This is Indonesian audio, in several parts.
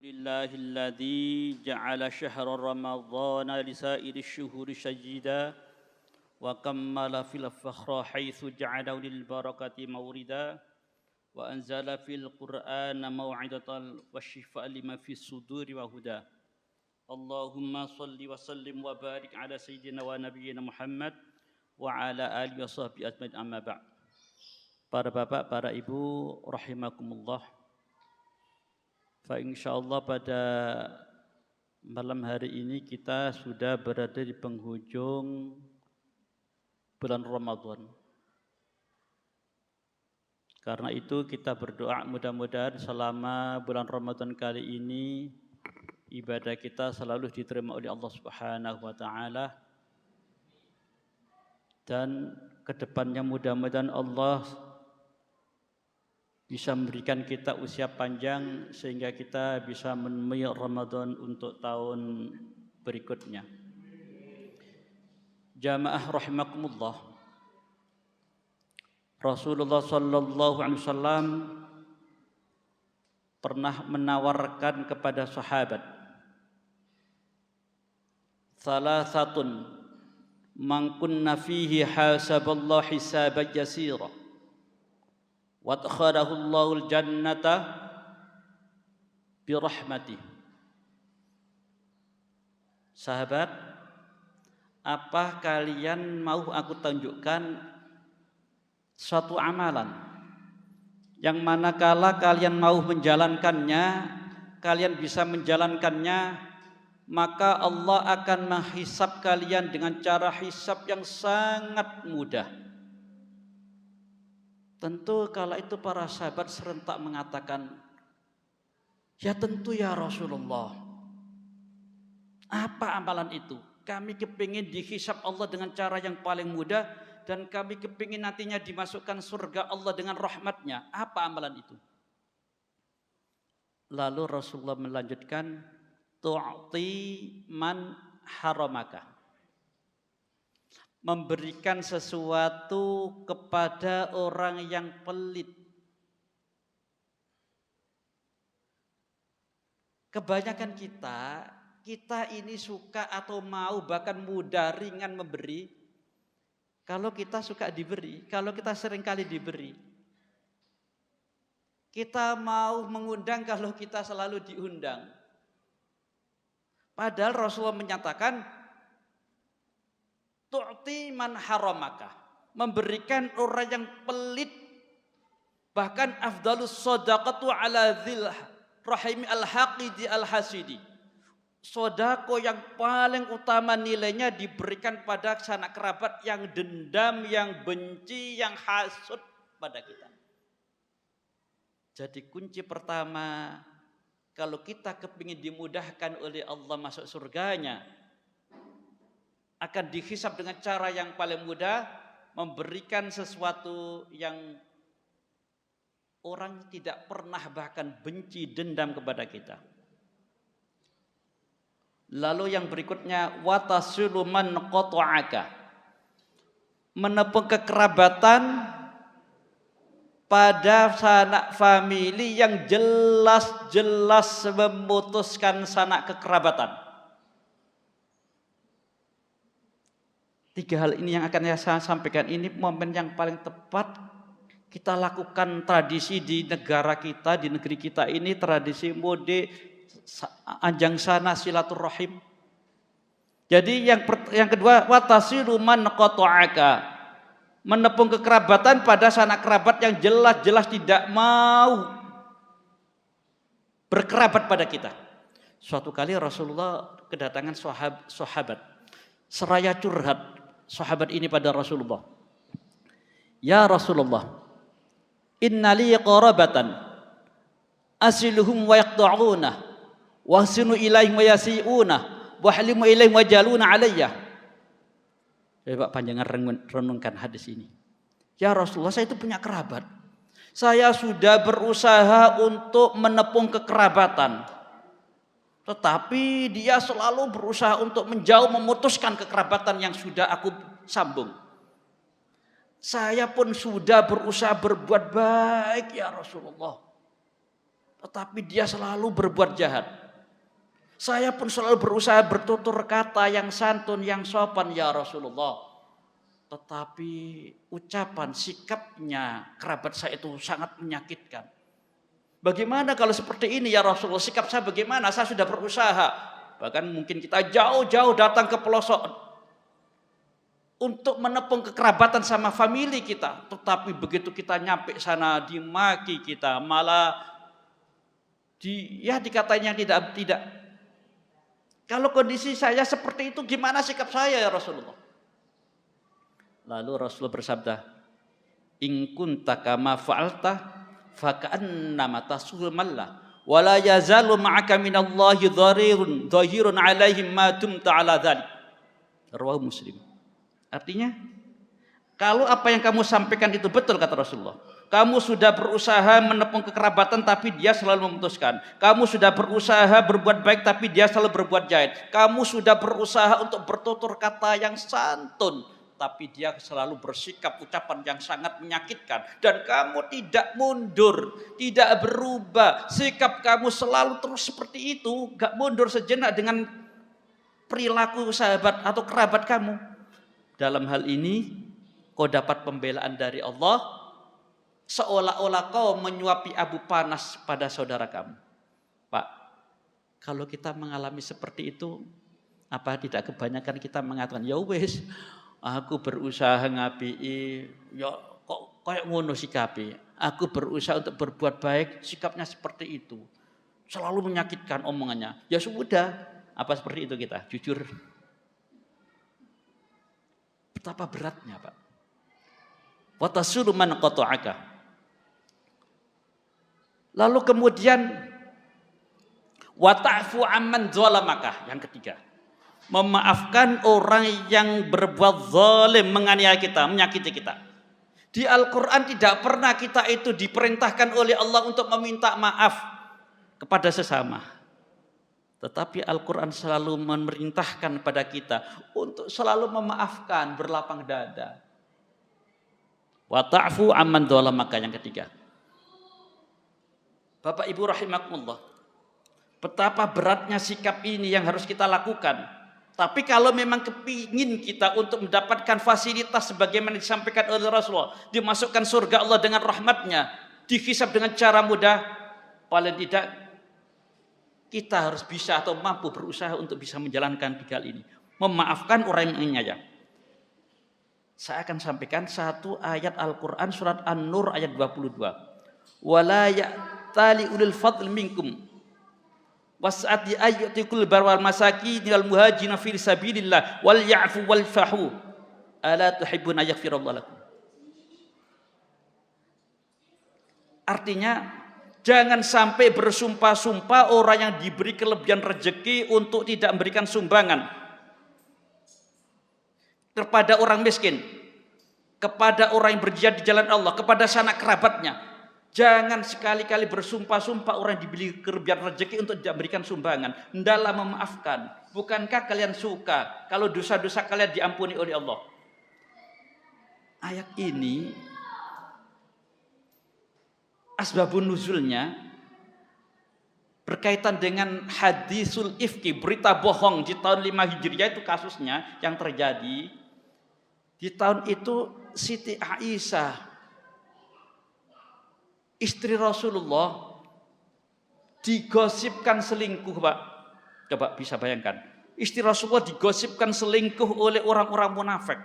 Lillahilladzi ja'ala syahra ramadhana lisa'iri syuhuri syajida wa kammala fil fakhra haitsu ja'alahu lil barakati mawrida wa anzala fil qur'ana maw'idatan wa shifaa lima fis suduri wa huda. Allahumma salli wa sallim wa barik ala sayyidina wa nabiyyina Muhammad wa ala alihi wa sahbihi ajmain, amma ba'd. Para bapak, para ibu rahimakumullah. Fa insyaallah pada malam hari ini kita sudah berada di penghujung bulan Ramadan. Karena itu kita berdoa mudah-mudahan selama bulan Ramadan kali ini ibadah kita selalu diterima oleh Allah Subhanahu wa taala, dan kedepannya mudah-mudahan Allah bisa memberikan kita usia panjang sehingga kita bisa menemui Ramadan untuk tahun berikutnya. Jamaah rahimakumullah. Rasulullah sallallahu alaihi wasallam pernah menawarkan kepada sahabat, salasatun man kunna fihi hasaballahu hisaban yasira wa adkhalahu Allahul jannata birahmatih. Sahabat, apa kalian mau aku tunjukkan suatu amalan yang manakala kalian mau menjalankannya, kalian bisa menjalankannya, maka Allah akan menghisab kalian dengan cara hisab yang sangat mudah. Tentu kala itu para sahabat serentak mengatakan, ya tentu ya Rasulullah. Apa amalan itu? Kami kepingin dihisab Allah dengan cara yang paling mudah, dan kami kepingin nantinya dimasukkan surga Allah dengan rahmatnya. Apa amalan itu? Lalu Rasulullah melanjutkan, tu'ti man haramaka. Memberikan sesuatu kepada orang yang pelit. Kebanyakan kita ini suka atau mau bahkan mudah ringan memberi kalau kita suka diberi, kalau kita seringkali diberi. Kita mau mengundang kalau kita selalu diundang. Padahal Rasulullah menyatakan tu'ti man haramaka, memberikan orang yang pelit. Bahkan afdalus shadaqatu ala dzil rahimi al-haqidi al-hasidi. Sedekah yang paling utama nilainya diberikan pada sanak kerabat yang dendam, yang benci, yang hasud pada kita. Jadi kunci pertama, kalau kita kepingin dimudahkan oleh Allah masuk surganya, akan dihisab dengan cara yang paling mudah, memberikan sesuatu yang orang tidak pernah bahkan benci, dendam kepada kita. Lalu yang berikutnya, watasulu man qata'aka, menepung kekerabatan pada sanak famili yang jelas-jelas memutuskan sanak kekerabatan. Tiga hal ini yang akan saya sampaikan, ini momen yang paling tepat kita lakukan tradisi di negara kita, di negeri kita ini, tradisi mode anjang sana silaturahim. Jadi yang kedua, watasilu man qata'aka, menepung kekerabatan pada sanak kerabat yang jelas-jelas tidak mau berkerabat pada kita. Suatu kali Rasulullah kedatangan sahabat, seraya curhat sahabat ini pada Rasulullah. Ya Rasulullah, innali qarabatan asiluhum wa yaqta'una wa ahsinu ilaihim wa yasi'una wa halimu ilaihim wa jaluna alayya. Coba panjangan renungkan hadis ini. Ya Rasulullah, saya itu punya kerabat. Saya sudah berusaha untuk menepung kekerabatan, tetapi dia selalu berusaha untuk menjauh, memutuskan kekerabatan yang sudah aku sambung. Saya pun sudah berusaha berbuat baik ya Rasulullah. tetapi dia selalu berbuat jahat. Saya pun selalu berusaha bertutur kata yang santun, yang sopan ya Rasulullah. Tetapi ucapan, sikapnya kerabat saya itu sangat menyakitkan. Bagaimana kalau seperti ini ya Rasulullah? Sikap saya bagaimana? Saya sudah berusaha. Bahkan mungkin kita jauh-jauh datang ke pelosok untuk menepung kekerabatan sama famili kita. Tetapi begitu kita nyampe sana dimaki kita, malah dikatanya tidak. Kalau kondisi saya seperti itu gimana sikap saya ya Rasulullah? Lalu Rasulullah bersabda, "In kunta kama fa'alta faka'annama tasul mallah wa la yazalu ma'aka minallahi dhahirun 'alaihim ma dumta 'ala dzalik." Rawahu Muslim. Artinya, kalau apa yang kamu sampaikan itu betul kata Rasulullah. Kamu sudah berusaha menepung kekerabatan tapi dia selalu memutuskan. Kamu sudah berusaha berbuat baik tapi dia selalu berbuat jahat. Kamu sudah berusaha untuk bertutur kata yang santun tapi dia selalu bersikap ucapan yang sangat menyakitkan. Dan kamu tidak mundur, tidak berubah. Sikap kamu selalu terus seperti itu, gak mundur sejenak dengan perilaku sahabat atau kerabat kamu. Dalam hal ini kau dapat pembelaan dari Allah, seolah-olah kau menyuapi abu panas pada saudara kamu. Pak, kalau kita mengalami seperti itu, apa tidak kebanyakan kita mengatakan, ya wis, aku berusaha ngapi'i, ya kok kayak ngono sikapi. Aku berusaha untuk berbuat baik, sikapnya seperti itu. Selalu menyakitkan omongannya. Ya sudah, apa seperti itu kita? Jujur. Betapa beratnya, Pak. Wa tasulu man qata'aka. Lalu kemudian wa ta'fu amman zalamaka, yang ketiga. Memaafkan orang yang berbuat zalim, menganiaya kita, menyakiti kita. Di Al-Quran tidak pernah kita itu diperintahkan oleh Allah untuk meminta maaf kepada sesama. Tetapi Al-Quran selalu memerintahkan pada kita untuk selalu memaafkan, berlapang dada. Wa ta'fu amman zalamaka, yang ketiga. Bapak Ibu rahimakumullah, betapa beratnya sikap ini yang harus kita lakukan. Tapi kalau memang kepingin kita untuk mendapatkan fasilitas sebagaimana disampaikan oleh Rasulullah, dimasukkan surga Allah dengan rahmatnya, dihisab dengan cara mudah, paling tidak kita harus bisa atau mampu berusaha untuk bisa menjalankan tiga hal ini. Memaafkan orang yang menyayang. Saya akan sampaikan satu ayat Al-Quran surat An-Nur ayat 22. Wala ya'tali ulil fadl minkum was'ati ayyatikul barwal masakin wal muhajirin fi sabilillah wal ya'fu wal fahu ala tuhibbuna yaghfirallahu lakum. Artinya jangan sampai bersumpah-sumpah orang yang diberi kelebihan rezeki untuk tidak memberikan sumbangan kepada orang miskin, kepada orang yang berjihad di jalan Allah, kepada sanak kerabatnya. Jangan sekali-kali bersumpah-sumpah orang yang diberi kelebihan rezeki untuk tidak memberikan sumbangan. Hendaklah memaafkan. Bukankah kalian suka kalau dosa-dosa kalian diampuni oleh Allah? Ayat ini asbabun nuzulnya berkaitan dengan hadisul ifki, berita bohong di tahun 5 Hijriah, itu kasusnya yang terjadi. Di tahun itu Siti Aisyah, istri Rasulullah, digosipkan selingkuh, Pak. Coba bisa bayangkan. Istri Rasulullah digosipkan selingkuh oleh orang-orang munafik.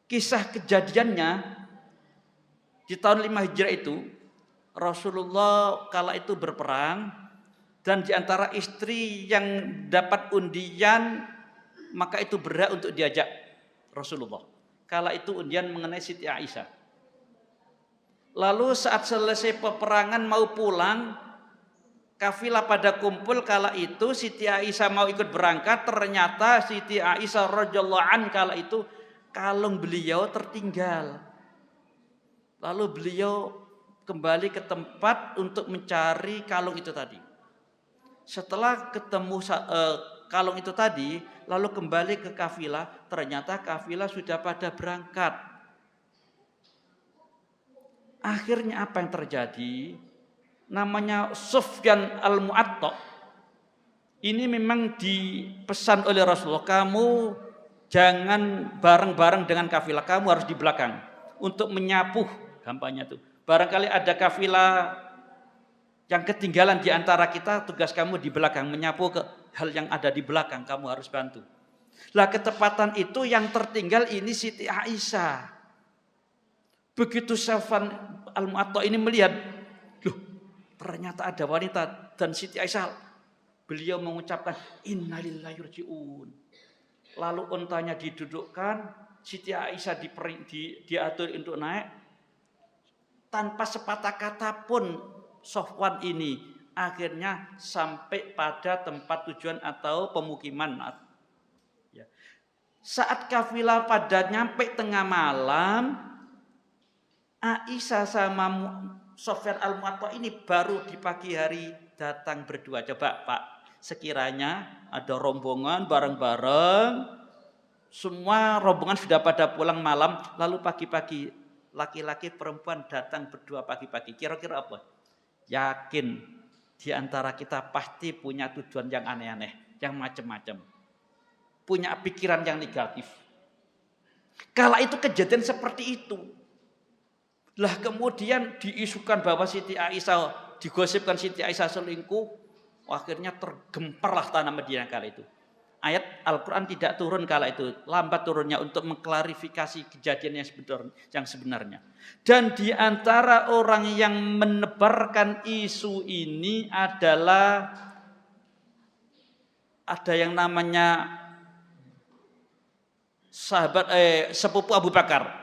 Kisah kejadiannya di tahun 5 Hijriah itu, Rasulullah kala itu berperang, dan di antara istri yang dapat undian, maka itu berhak untuk diajak Rasulullah. Kala itu undian mengenai Siti Aisyah. Lalu saat selesai peperangan mau pulang, kafilah pada kumpul. Kala itu Siti Aisyah mau ikut berangkat, ternyata Siti Aisyah radhiyallahu anha kala itu kalung beliau tertinggal. Lalu beliau kembali ke tempat untuk mencari kalung itu tadi. Setelah ketemu kalung itu tadi, lalu kembali ke kafilah, ternyata kafilah sudah pada berangkat. Akhirnya apa yang terjadi? namanya Sufyan al-Mu'atta, ini memang dipesan oleh Rasulullah, kamu jangan bareng-bareng dengan kafilah, kamu harus di belakang untuk menyapu, gampangnya tuh. Barangkali ada kafilah yang ketinggalan di antara kita, tugas kamu di belakang menyapu ke hal yang ada di belakang, kamu harus bantu. Lah ketepatan itu yang tertinggal ini Siti Aisyah. Begitu Sufyan al-Mu'atta ini melihat, loh ternyata ada wanita, dan Siti Aisyah, beliau mengucapkan innalillahi rajiun. Lalu untanya didudukkan, Siti Aisyah diatur untuk naik, tanpa sepatah kata pun Sofwan ini akhirnya sampai pada tempat tujuan atau pemukiman. Ya. Saat kafilah pada nyampe tengah malam, Aisyah sama Sufyan al-Mu'atta ini baru di pagi hari datang berdua. Coba Pak, sekiranya ada rombongan bareng-bareng, semua rombongan sudah pada pulang malam, lalu pagi-pagi laki-laki perempuan datang berdua pagi-pagi, kira-kira apa? Yakin di antara kita pasti punya tujuan yang aneh-aneh, yang macam-macam, punya pikiran yang negatif. Kala itu kejadian seperti itu. Lah kemudian diisukan bahwa Siti Aisyah, digosipkan Siti Aisyah selingkuh, akhirnya tergemparlah tanah Madinah kala itu. Ayat Al-Quran tidak turun kala itu, lambat turunnya untuk mengklarifikasi kejadian yang sebenarnya. Dan di antara orang yang menebarkan isu ini adalah ada yang namanya sepupu Abu Bakar.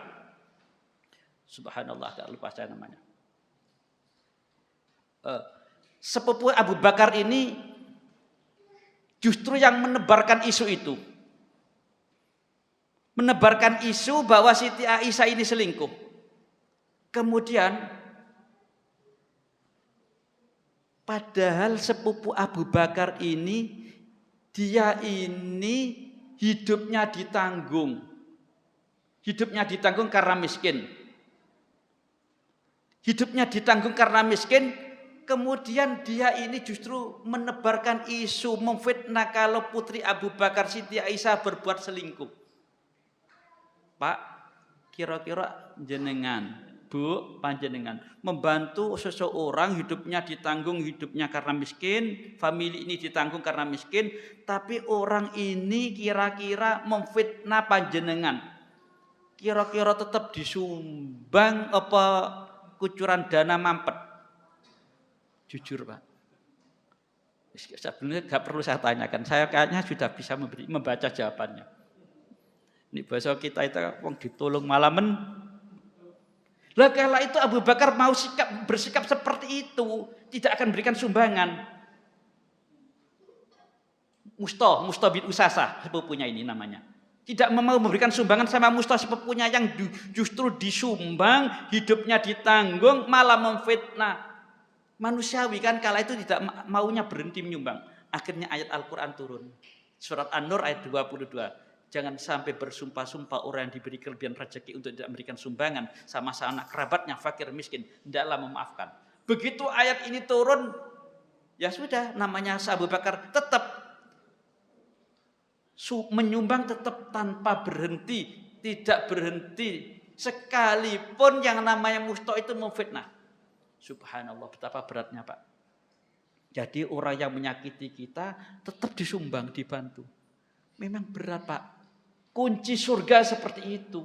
Subhanallah, agak lupa saya namanya. Sepupu Abu Bakar ini justru yang menebarkan isu itu. Menebarkan isu bahwa Siti Aisyah ini selingkuh. Kemudian, padahal sepupu Abu Bakar ini, dia ini hidupnya ditanggung. Hidupnya ditanggung karena miskin. Hidupnya ditanggung karena miskin, kemudian dia ini justru menebarkan isu, memfitnah kalau putri Abu Bakar Siti Aisyah berbuat selingkuh. Pak, kira-kira jenengan, Bu, panjenengan membantu seseorang hidupnya ditanggung, hidupnya karena miskin, famili ini ditanggung karena miskin, tapi orang ini kira-kira memfitnah panjenengan. Kira-kira tetap disumbang apa kucuran dana mampet? Jujur Pak, sebenarnya gak perlu saya tanyakan, saya kayaknya sudah bisa membaca jawabannya. Ini bahasa kita itu wong ditolong malamen. Lah kala itu Abu Bakar mau bersikap seperti itu, tidak akan berikan sumbangan. Mustah bin Usasah sepupunya ini namanya. Tidak mau memberikan sumbangan sama Mustah sepupunya yang justru disumbang, hidupnya ditanggung, malah memfitnah. Manusiawi kan kala itu tidak maunya berhenti menyumbang. Akhirnya ayat Al-Quran turun. Surat An-Nur ayat 22. Jangan sampai bersumpah-sumpah orang yang diberi kelebihan rezeki untuk tidak memberikan sumbangan sama anak kerabatnya fakir miskin, hendaklah memaafkan. Begitu ayat ini turun, ya sudah, namanya Abu Bakar tetap menyumbang, tetap tanpa berhenti, tidak berhenti sekalipun yang namanya Mustah itu memfitnah. Subhanallah, betapa beratnya Pak. Jadi orang yang menyakiti kita tetap disumbang, dibantu. Memang berat Pak. Kunci surga seperti itu.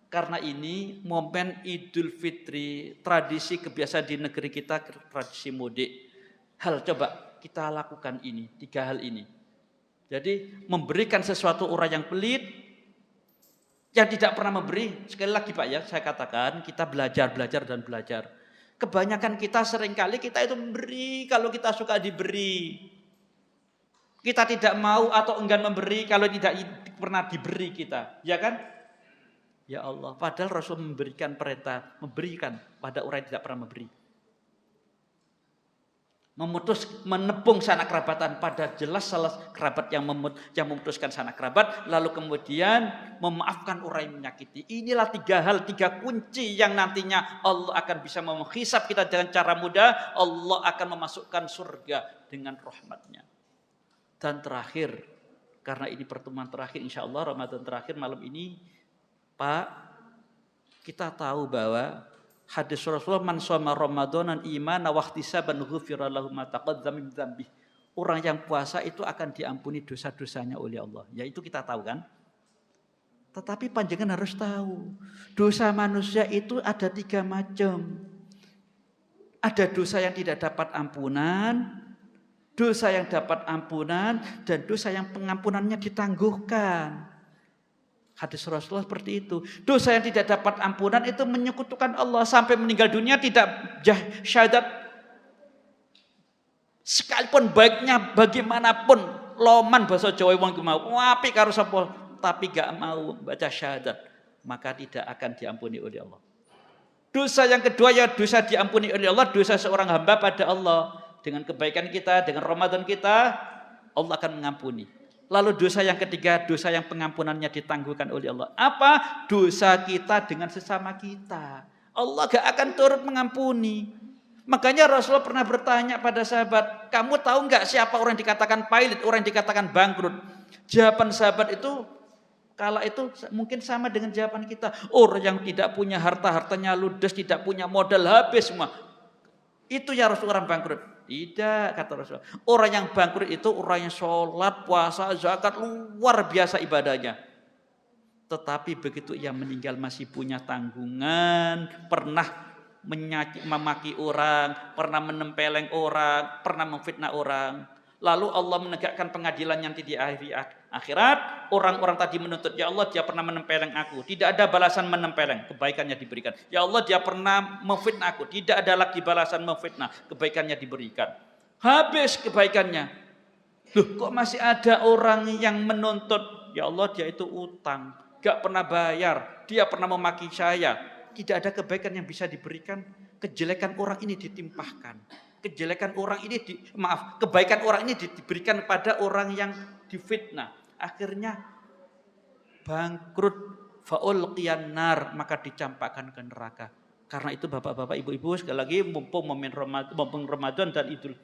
Karena ini momen Idul Fitri, tradisi kebiasaan di negeri kita, tradisi mudik. Coba kita lakukan ini, 3 hal ini. Jadi memberikan sesuatu orang yang pelit, yang tidak pernah memberi. Sekali lagi Pak ya, saya katakan kita belajar dan belajar. Kebanyakan kita seringkali kita itu memberi kalau kita suka diberi. Kita tidak mau atau enggan memberi kalau tidak pernah diberi kita, ya kan? Ya Allah, padahal Rasul memberikan perintah, memberikan pada orang yang tidak pernah memberi. menepung sanak kerabatan, pada jelas salah kerabat yang memutuskan sanak kerabat, lalu kemudian memaafkan orang yang menyakiti. Inilah 3 hal, 3 kunci yang nantinya Allah akan bisa menghisab kita dengan cara mudah. Allah akan memasukkan surga dengan rahmatnya. Dan terakhir, karena ini pertemuan terakhir, insya Allah Ramadan terakhir malam ini, Pak, kita tahu bahwa hadis Rasulullah, man shoma ramadanan imana wahtisaban ghufira lahu ma taqaddama min dzambi. Orang yang puasa itu akan diampuni dosa-dosanya oleh Allah. Ya itu kita tahu kan? Tetapi panjenengan harus tahu, dosa manusia itu ada 3 macam. Ada dosa yang tidak dapat ampunan, dosa yang dapat ampunan, dan dosa yang pengampunannya ditangguhkan. Hadis Rasulullah seperti itu. Dosa yang tidak dapat ampunan itu menyekutukan Allah sampai meninggal dunia tidak syahadat. Sekalipun baiknya bagaimanapun, loman bahasa Jawa wong mau apik karo sapa tapi gak mau baca syahadat, maka tidak akan diampuni oleh Allah. Dosa yang kedua ya dosa diampuni oleh Allah, dosa seorang hamba pada Allah. Dengan kebaikan kita, dengan Ramadan kita, Allah akan mengampuni. Lalu dosa yang ketiga, dosa yang pengampunannya ditangguhkan oleh Allah. Apa? Dosa kita dengan sesama kita. Allah gak akan turut mengampuni. Makanya Rasulullah pernah bertanya pada sahabat, kamu tahu gak siapa orang yang dikatakan pailit, orang yang dikatakan bangkrut? Jawaban sahabat itu, kala itu mungkin sama dengan jawaban kita. Orang yang tidak punya hartanya ludes, tidak punya modal, habis semua. Itu ya Rasulullah orang bangkrut. Tidak, kata Rasulullah. Orang yang bangkrut itu orang yang sholat, puasa, zakat, luar biasa ibadahnya. Tetapi begitu ia meninggal masih punya tanggungan, pernah memaki orang, pernah menempeleng orang, pernah memfitnah orang. Lalu Allah menegakkan pengadilan nanti di akhirat. Orang-orang tadi menuntut, ya Allah dia pernah menempeleng aku. Tidak ada balasan menempeleng, kebaikannya diberikan. Ya Allah dia pernah memfitnah aku. Tidak ada lagi balasan memfitnah, kebaikannya diberikan. Habis kebaikannya. Loh kok masih ada orang yang menuntut, ya Allah dia itu utang, gak pernah bayar, dia pernah memaki saya. Tidak ada kebaikan yang bisa diberikan, kejelekan orang ini ditimpahkan. Kejelekan orang ini kebaikan orang ini diberikan kepada orang yang difitnah. Akhirnya bangkrut, faulqiyan nar, maka dicampakkan ke neraka. Karena itu bapak-bapak, ibu-ibu, sekali lagi mumpung Ramadan dan Idul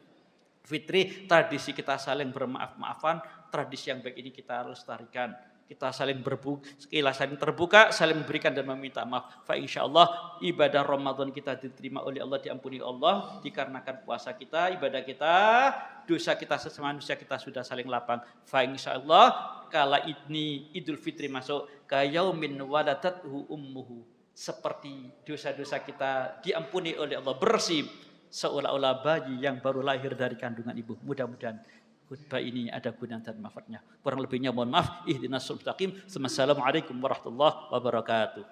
Fitri, tradisi kita saling bermaaf-maafan, tradisi yang baik ini kita lestarikan. Kita saling terbuka, saling memberikan dan meminta maaf. Fa insyaallah ibadah Ramadan kita diterima oleh Allah, diampuni Allah dikarenakan puasa kita, ibadah kita, dosa kita sesama manusia kita sudah saling lapang. Fa insyaallah kala ini Idul Fitri masuk kayaumin waladathu ummuhu, seperti dosa-dosa kita diampuni oleh Allah, bersih seolah-olah bayi yang baru lahir dari kandungan ibu. Mudah-mudahan khutbah ini ada guna dan manfaatnya. Kurang lebihnya mohon maaf. Ihdinas siratal mustaqim. Assalamualaikum warahmatullahi wabarakatuh.